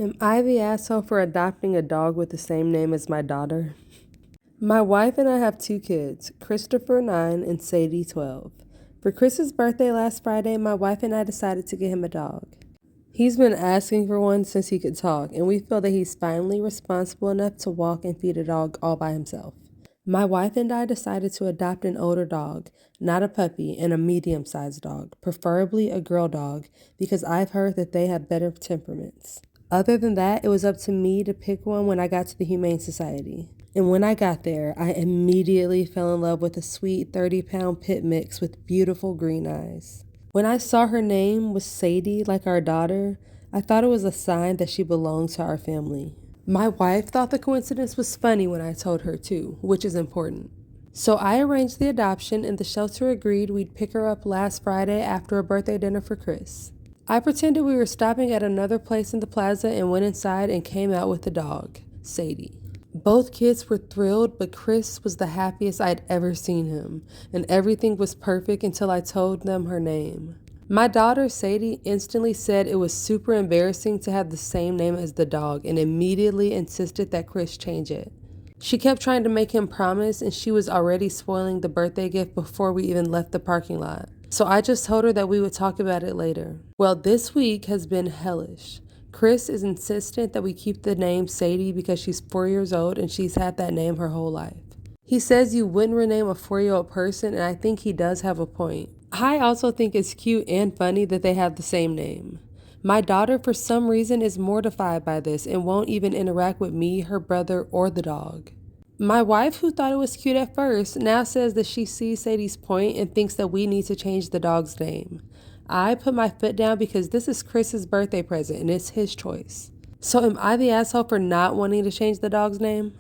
Am I the asshole for adopting a dog with the same name as my daughter? My wife and I have 2 kids, Christopher 9 and Sadie 12. For Chris's birthday last Friday, my wife and I decided to get him a dog. He's been asking for one since he could talk, and we feel that he's finally responsible enough to walk and feed a dog all by himself. My wife and I decided to adopt an older dog, not a puppy, and a medium-sized dog, preferably a girl dog, because I've heard that they have better temperaments. Other than that, it was up to me to pick one when I got to the Humane Society. And when I got there, I immediately fell in love with a sweet 30-pound pit mix with beautiful green eyes. When I saw her name was Sadie, like our daughter, I thought it was a sign that she belonged to our family. My wife thought the coincidence was funny when I told her too, which is important. So I arranged the adoption and the shelter agreed we'd pick her up last Friday after a birthday dinner for Chris. I pretended we were stopping at another place in the plaza and went inside and came out with the dog, Sadie. Both kids were thrilled, but Chris was the happiest I'd ever seen him, and everything was perfect until I told them her name. My daughter, Sadie, instantly said it was super embarrassing to have the same name as the dog and immediately insisted that Chris change it. She kept trying to make him promise, and she was already spoiling the birthday gift before we even left the parking lot. So I just told her that we would talk about it later. Well, this week has been hellish. Chris is insistent that we keep the name Sadie because she's 4 years old and she's had that name her whole life. He says you wouldn't rename a 4-year-old person, and I think he does have a point. I also think it's cute and funny that they have the same name. My daughter, for some reason, is mortified by this and won't even interact with me, her brother, or the dog. My wife, who thought it was cute at first, now says that she sees Sadie's point and thinks that we need to change the dog's name. I put my foot down because this is Chris's birthday present and it's his choice. So am I the asshole for not wanting to change the dog's name?